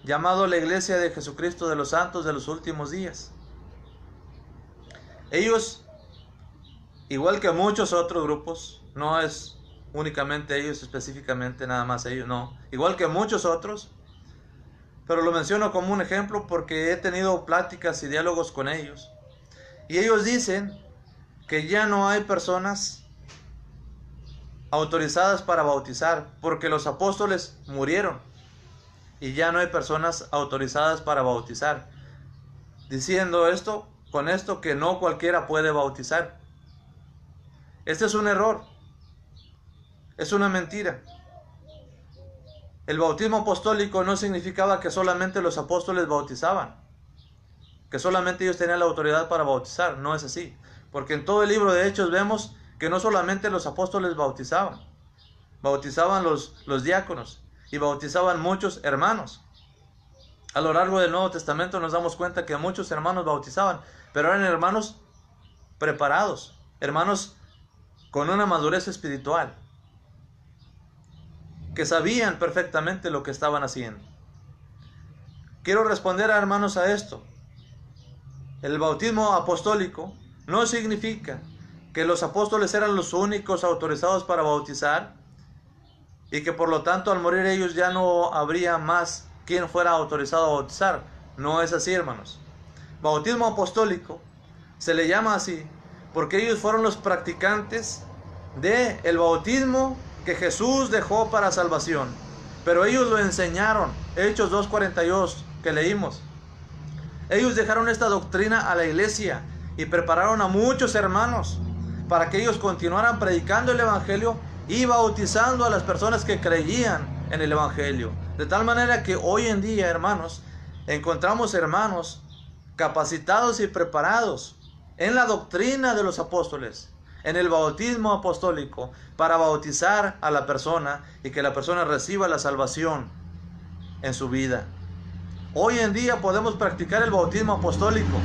llamado la Iglesia de Jesucristo de los Santos de los Últimos Días. Ellos, igual que muchos otros grupos, no es únicamente ellos, específicamente nada más ellos, no, igual que muchos otros, pero lo menciono como un ejemplo porque he tenido pláticas y diálogos con ellos, y ellos dicen que ya no hay personas autorizadas para bautizar, porque los apóstoles murieron y ya no hay personas autorizadas para bautizar. Diciendo esto, con esto, que no cualquiera puede bautizar. Este es un error, es una mentira. El bautismo apostólico no significaba que solamente los apóstoles bautizaban, que solamente ellos tenían la autoridad para bautizar. No es así, porque en todo el libro de Hechos vemos que no solamente los apóstoles bautizaban los diáconos y bautizaban muchos hermanos. A lo largo del Nuevo Testamento nos damos cuenta que muchos hermanos bautizaban, pero eran hermanos preparados, hermanos con una madurez espiritual, que sabían perfectamente lo que estaban haciendo. Quiero responder a hermanos a esto. El bautismo apostólico no significa que los apóstoles eran los únicos autorizados para bautizar y que por lo tanto al morir ellos ya no habría más quien fuera autorizado a bautizar. No es así, hermanos. Bautismo apostólico se le llama así porque ellos fueron los practicantes del bautismo que Jesús dejó para salvación, pero ellos lo enseñaron. Hechos 2:42 que leímos. Ellos dejaron esta doctrina a la iglesia y prepararon a muchos hermanos para que ellos continuaran predicando el evangelio y bautizando a las personas que creían en el evangelio. De tal manera que hoy en día, hermanos, encontramos hermanos capacitados y preparados en la doctrina de los apóstoles, en el bautismo apostólico, para bautizar a la persona y que la persona reciba la salvación en su vida. Hoy en día podemos practicar el bautismo apostólico.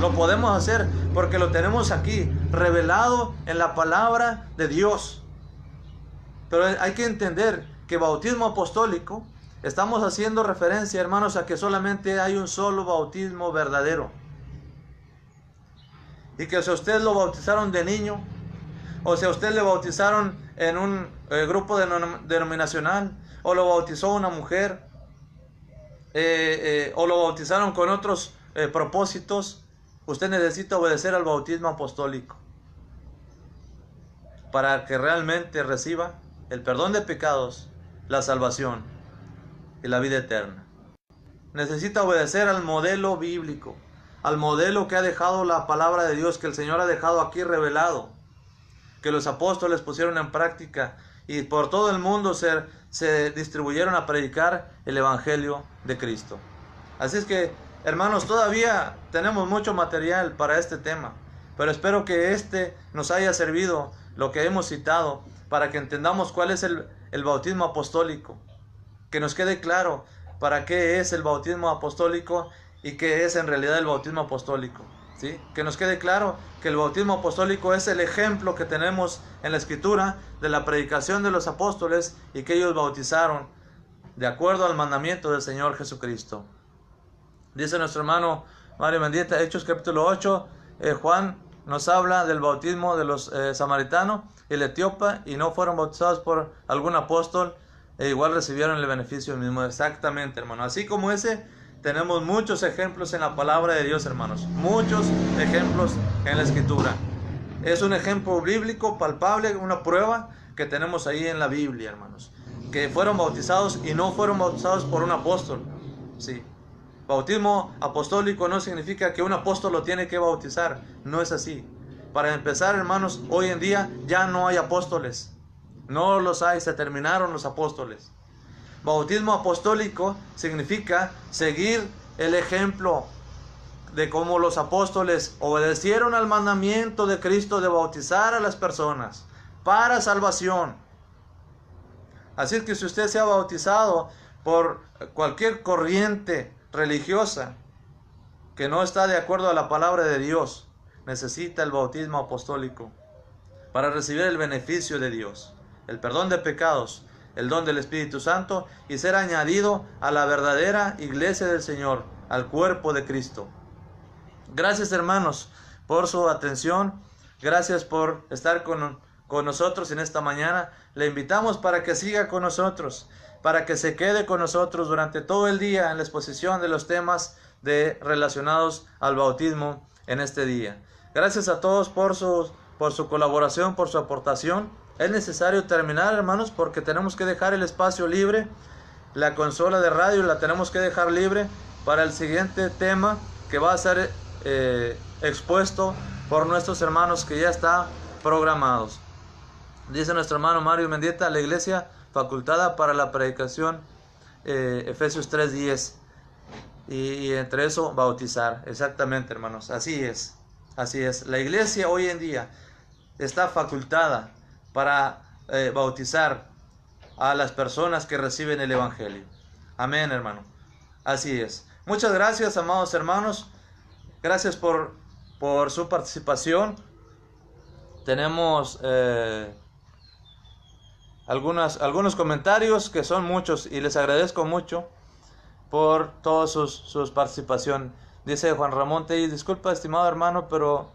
Lo podemos hacer porque lo tenemos aquí, revelado en la palabra de Dios. Pero hay que entender que bautismo apostólico, estamos haciendo referencia, hermanos, a que solamente hay un solo bautismo verdadero. Y que si a usted lo bautizaron de niño, o si a usted le bautizaron en un grupo denominacional, o lo bautizó una mujer, o lo bautizaron con otros propósitos, usted necesita obedecer al bautismo apostólico para que realmente reciba el perdón de pecados, la salvación y la vida eterna. Necesita obedecer al modelo bíblico, al modelo que ha dejado la palabra de Dios, que el Señor ha dejado aquí revelado, que los apóstoles pusieron en práctica y por todo el mundo se distribuyeron a predicar el evangelio de Cristo. Así es que, hermanos, todavía tenemos mucho material para este tema, pero espero que nos haya servido lo que hemos citado para que entendamos cuál es el bautismo apostólico, que nos quede claro para qué es el bautismo apostólico y qué es en realidad el bautismo apostólico, ¿sí? Que nos quede claro que el bautismo apostólico es el ejemplo que tenemos en la Escritura de la predicación de los apóstoles y que ellos bautizaron de acuerdo al mandamiento del Señor Jesucristo. Dice nuestro hermano Mario Mendieta, Hechos capítulo 8, Juan nos habla del bautismo de los samaritanos y el etíope, y no fueron bautizados por algún apóstol, e igual recibieron el beneficio mismo. Exactamente, hermano. Así como ese, tenemos muchos ejemplos en la palabra de Dios, hermanos. Muchos ejemplos en la Escritura. Es un ejemplo bíblico, palpable, una prueba que tenemos ahí en la Biblia, hermanos. Que fueron bautizados y no fueron bautizados por un apóstol. Sí. Bautismo apostólico no significa que un apóstol lo tiene que bautizar. No es así. Para empezar, hermanos, hoy en día ya no hay apóstoles. No los hay, se terminaron los apóstoles. Bautismo apostólico significa seguir el ejemplo de cómo los apóstoles obedecieron al mandamiento de Cristo de bautizar a las personas para salvación. Así es que si usted se ha bautizado por cualquier corriente religiosa que no está de acuerdo a la palabra de Dios, necesita el bautismo apostólico para recibir el beneficio de Dios, el perdón de pecados, el don del Espíritu Santo y ser añadido a la verdadera iglesia del Señor, al cuerpo de Cristo. Gracias, hermanos, por su atención. Gracias por estar con nosotros en esta mañana. Le invitamos para que siga con nosotros, para que se quede con nosotros durante todo el día en la exposición de los temas relacionados al bautismo en este día. Gracias a todos por su colaboración, por su aportación. es necesario terminar, hermanos, porque tenemos que dejar el espacio libre. La consola de radio la tenemos que dejar libre para el siguiente tema que va a ser expuesto por nuestros hermanos que ya está programados. Dice nuestro hermano Mario Mendieta, la iglesia facultada para la predicación, Efesios 3:10, y entre eso bautizar. Exactamente, hermanos, así es, la iglesia hoy en día está facultada para bautizar a las personas que reciben el evangelio. Amén, hermano, así es. Muchas gracias, amados hermanos, gracias por su participación. Tenemos algunos comentarios, que son muchos, y les agradezco mucho por toda sus participación. Dice Juan Ramón Tellez: disculpa, estimado hermano, pero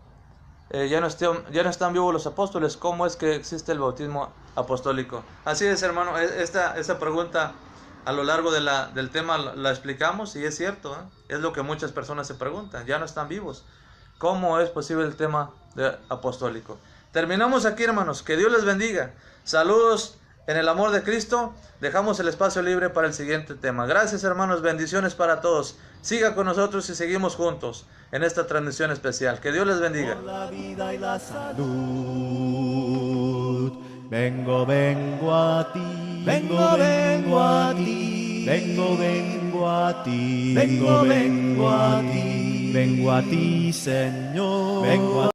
ya no están vivos los apóstoles. ¿Cómo es que existe el bautismo apostólico? Así es, hermano, esta pregunta a lo largo del tema la explicamos, y es cierto, es lo que muchas personas se preguntan: ya no están vivos, ¿cómo es posible el tema apostólico? Terminamos aquí, hermanos, que Dios les bendiga. Saludos en el amor de Cristo. Dejamos el espacio libre para el siguiente tema. Gracias, hermanos, bendiciones para todos. Siga con nosotros y seguimos juntos en esta transmisión especial. Que Dios les bendiga. Por la vida y la salud, vengo a ti, vengo a ti, vengo a ti, vengo a ti, Señor, vengo a ti.